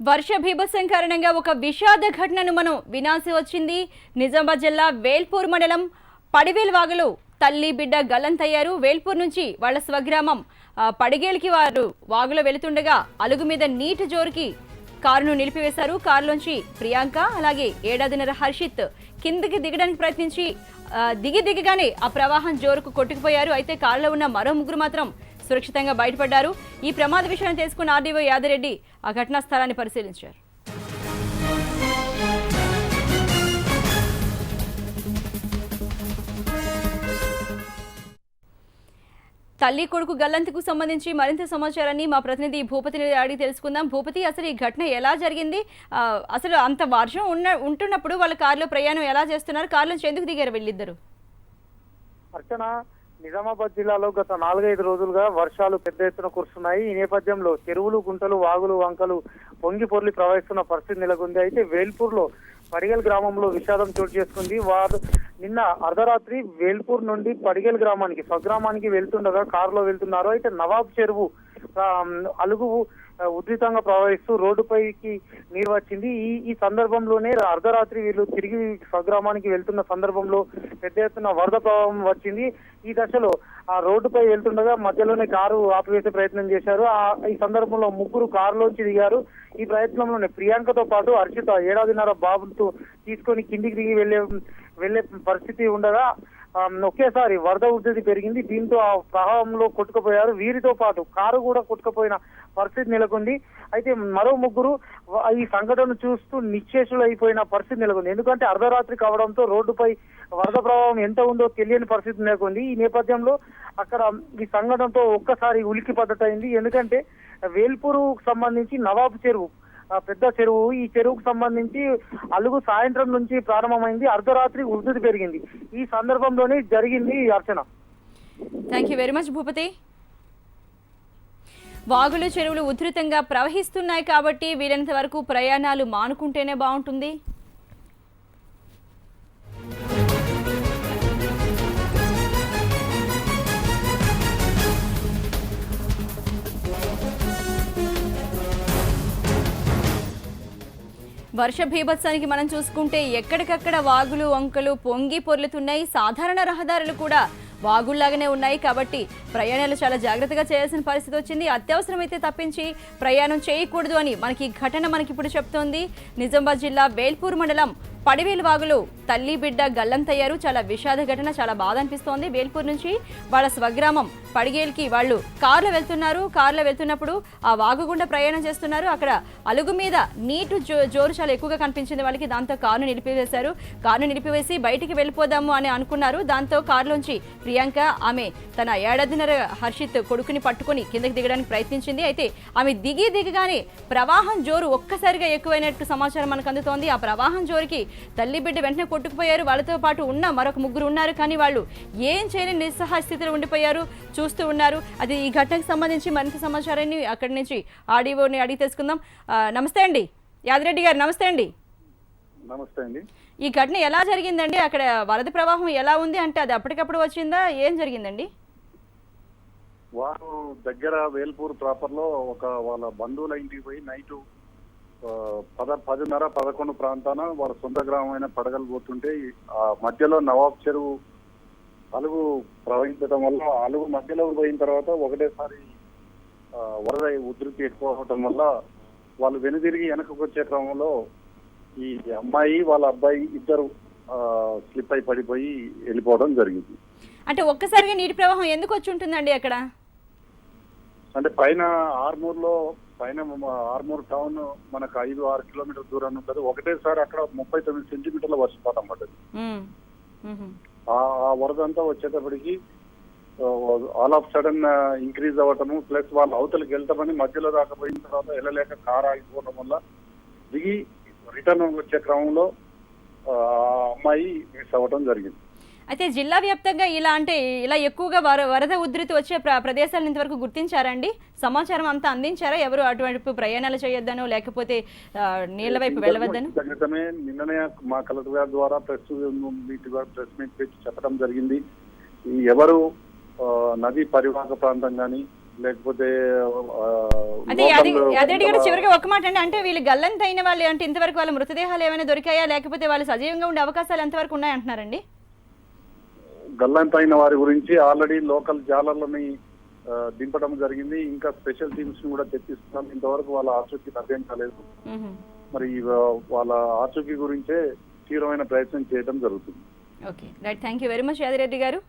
వర్ష బీభత్సం కారణంగా ఒక విషాద ఘటనను మనం వినాల్సి వచ్చింది. నిజామాబాద్ జిల్లా వేల్పూర్ మండలం పడివేల్ వాగులో తల్లి బిడ్డ గల్లంతయ్యారు. వేల్పూర్ నుంచి వాళ్ళ స్వగ్రామం పడిగేలికి వారు వాగులో వెళుతుండగా అలుగు మీద నీటి జోరుకి కారును నిలిపివేశారు. కారులోంచి ప్రియాంక అలాగే ఏడాదిన్నర హర్షిత్ కిందకి దిగడానికి ప్రయత్నించి దిగిగానే ఆ ప్రవాహం జోరుకు కొట్టుకుపోయారు. అయితే కారులో ఉన్న మరో ముగ్గురు మాత్రం సురక్షితంగా బయటపడ్డారు. ఈ ప్రమాద విషయాన్ని తెలుసుకున్న ఆర్డీఓ యాదిరెడ్డి ఆ ఘటనా స్థలాన్ని పరిశీలించారు. తల్లి కొడుకు గల్లంతుకు సంబంధించి మరింత సమాచారాన్ని మా ప్రతినిధి భూపతిని అడిగి తెలుసుకుందాం. భూపతి, అసలు ఈ ఘటన ఎలా జరిగింది? అసలు అంత వర్షం ఉంటున్నప్పుడు వాళ్ళ కారులో ప్రయాణం ఎలా చేస్తున్నారు? కారు నుంచి ఎందుకు దిగారు వీళ్ళిద్దరు? అర్చన, నిజామాబాద్ జిల్లాలో గత 4-5 రోజులుగా వర్షాలు పెద్ద ఎత్తున కురుస్తున్నాయి. ఈ నేపథ్యంలో చెరువులు, గుంటలు, వాగులు, వంకలు పొంగి పొర్లి ప్రవహిస్తున్న పరిస్థితి నెలకొంది. అయితే వేల్పూర్ లో పడిగల్ గ్రామంలో విషాదం చోటు చేసుకుంది. వారు నిన్న అర్ధరాత్రి వేల్పూర్ నుండి పడిగల్ గ్రామానికి స్వగ్రామానికి వెళ్తుండగా కారులో వెళ్తున్నారు. అయితే నవాబ్ చెరువు అలుగు ఉధృతంగా ప్రవహిస్తూ రోడ్డుపైకి నీరు వచ్చింది. ఈ సందర్భంలోనే అర్ధరాత్రి వీళ్ళు తిరిగి స్వగ్రామానికి వెళ్తున్న సందర్భంలో పెద్ద ఎత్తున వరద ప్రవాహం వచ్చింది. ఈ దశలో ఆ రోడ్డుపై వెళ్తుండగా మధ్యలోనే కారు ఆపివేసే ప్రయత్నం చేశారు. ఈ సందర్భంలో ముగ్గురు కారులోంచి దిగారు. ఈ ప్రయత్నంలోనే ప్రియాంకతో పాటు హర్షిత ఏడాదిన్నర బాబుతో తీసుకొని కిందికి దిగి వెళ్లే పరిస్థితి ఉండగా ఒకేసారి వరద ఉధృతి పెరిగింది. దీంతో ఆ ప్రవాహంలో కొట్టుకుపోయారు. వీరితో పాటు కారు కూడా కొట్టుకుపోయిన పరిస్థితి నెలకొంది. అయితే మరో ముగ్గురు ఈ సంఘటన చూస్తూ నిశ్చేషులు అయిపోయిన పరిస్థితి నెలకొంది. ఎందుకంటే అర్ధరాత్రి కావడంతో రోడ్డుపై వరద ప్రవాహం ఎంత ఉందో తెలియని పరిస్థితి నెలకొంది. ఈ నేపథ్యంలో అక్కడ ఈ సంఘటనతో ఒక్కసారి ఉలికి పడ్డటైంది. ఎందుకంటే వేల్పూరు సంబంధించి నవాబ్ చెరువు పెద్ద చెరువు, ఈ చెరువుకు సంబంధించి అలుగు సాయంత్రం నుంచి ప్రారంభమైంది. అర్ధరాత్రి ఉధృతి పెరిగింది. ఈ సందర్భంలోనే జరిగింది Archana. Thank you very much Bhupathi. వాగులు, చెరువులు ఉధృతంగా ప్రవహిస్తున్నాయి కాబట్టి వీలైనంత వరకు ప్రయాణాలు మానుకుంటేనే బాగుంటుంది. వర్ష బీభత్సానికి మనం చూసుకుంటే ఎక్కడికక్కడ వాగులు, వంకలు పొంగి పొర్లుతున్నాయి. సాధారణ రహదారులు కూడా వాగుల్లాగానే ఉన్నాయి. కాబట్టి ప్రయాణాలు చాలా జాగ్రత్తగా చేయాల్సిన పరిస్థితి వచ్చింది. అత్యవసరమైతే తప్పించి ప్రయాణం చేయకూడదు అని మనకి ఘటన ఇప్పుడు చెప్తోంది. నిజామాబాద్ జిల్లా వేల్పూర్ మండలం పడివేలు వాగులో తల్లి బిడ్డ గల్లంతయ్యారు. చాలా విషాద ఘటన, చాలా బాధ అనిపిస్తోంది. వేల్పూర్ నుంచి వాళ్ళ స్వగ్రామం పడిగేలికి వాళ్ళు కారులో వెళ్తున్నారు. కారులో వెళ్తున్నప్పుడు ఆ వాగు గుండా ప్రయాణం చేస్తున్నారు. అక్కడ అలుగు మీద నీటి జోరు చాలా ఎక్కువగా కనిపించింది వాళ్ళకి. దాంతో కారును నిలిపివేశారు. కారును నిలిపివేసి బయటికి వెళ్ళిపోదాము అని అనుకున్నారు. దాంతో కారులోంచి ప్రియాంక ఆమె తన ఏడాదిన్నర హర్షిత్ కొడుకుని పట్టుకుని కిందకి దిగడానికి ప్రయత్నించింది. అయితే ఆమె దిగగానే ప్రవాహం జోరు ఒక్కసారిగా ఎక్కువైనట్టు సమాచారం మనకు అందుతోంది. ఆ ప్రవాహం జోరుకి తల్లి బిడ్డ వెంటనే కొట్టుకుపోయారు. వాళ్ళతో పాటు ఉన్న మరొక ముగ్గురు ఉన్నారు. కానీ వాళ్ళు ఏం చేయలేని నిస్సహాయ స్థితిలో ఉండిపోయారు, చూస్తూ ఉన్నారు. అది ఈ ఘటనకు సంబంధించి మరింత సమాచారాన్ని అక్కడి నుంచి ఆర్డీఓని అడిగి తెలుసుకుందాం. నమస్తే అండి యాదిరెడ్డి గారు. నమస్తే అండి. నమస్తే అండి. ఈ ఘటన ఎలా జరిగిందండి? అక్కడ వరద ప్రవాహం ఎలా ఉంది? అంటే అది అప్పటికప్పుడు వచ్చిందా? ఏం జరిగిందండి? వారు దగ్గర వేల్పూర్ ప్రాపర్ లో వాళ్ళ బంధువుల ఇంటికి పోయి నైట్ 10:30-11 ప్రాంతాన వారి సొంత గ్రామమైన పడగలు పోతుంటే ఆ మధ్యలో నవాబ్ చెరువు అలుగు ప్రవహించడం వల్ల అలుగు మధ్యలో పోయిన తర్వాత ఒకటేసారి వరద ఉధృతి ఎక్కువ అవడం వల్ల వాళ్ళు వెనుదిరిగి వెనకకు వచ్చే క్రమంలో ఈ అమ్మాయి వాళ్ళ అబ్బాయి ఇద్దరు స్లిప్ అయి పడిపోయి వెళ్ళిపోవడం జరిగింది. అంటే ఒక్కసారిగా నీటి ప్రవాహం ఎందుకు వచ్చి ఉంటుందండి అక్కడ? అంటే ఆర్మూర్ టౌన్ మనకు 5-6 కిలోమీటర్ల దూరం ఉంటుంది. ఒకటేసారి అక్కడ 39 సెంటీమీటర్ల వర్షపాతం పడ్డది. ఆ వరద అంతా వచ్చేటప్పటికి ఆల్ ఆఫ్ సడన్ ఇంక్రీజ్ అవ్వటము, ప్లస్ వాళ్ళు అవతలకి వెళ్తామని మధ్యలో రాకపోయిన తర్వాత వెళ్ళలేక కారు ఆగిపోవడం వల్ల దిగి రిటర్న్ వచ్చే క్రమంలో అమ్మాయి మిస్ అవ్వడం జరిగింది. అయితే జిల్లా వ్యాప్తంగా ఇలా ఎక్కువగా వరద ఉధృతి వచ్చే ప్రదేశాలను ఇంతవరకు గుర్తించారండి? సమాచారం అంతా అందించారా? ఎవరు అటువంటి ప్రయాణాలు చేయొద్దనో లేకపోతే నీళ్ల వైపు వెళ్ళవద్దను? నిన్ననే మా కలెక్టర్ గారి ద్వారా ప్రెస్ మీట్ పెట్టి చెప్పడం జరిగింది. ఎవరు నదీ పరివాహక ప్రాంతం కానీ లేకపోతే అదే అది అదే గారు చివరిగా ఒక మాట అండి, అంటే వీళ్ళు గల్లంత అయిన వాళ్ళు అంటే ఇంతవరకు వాళ్ళ మృతదేహాలు ఏమైనా దొరికాయా, లేకపోతే వాళ్ళు సజీవంగా ఉండే అవకాశాలు ఎంతవరకు ఉన్నాయంటున్నారండి? గల్లంత అయిన వారి గురించి ఆల్రెడీ లోకల్ జాలర్లని దింపడం జరిగింది. ఇంకా స్పెషల్ టీమ్స్ ని కూడా తెప్పిస్తున్నాం. ఇంతవరకు వాళ్ళ ఆచూకీ అర్థం కాలేదు. మరి వాళ్ళ ఆచూకీ గురించే తీవ్రమైన ప్రయత్నం చేయడం జరుగుతుంది. Okay right, thank you very much Yadireddy గారు.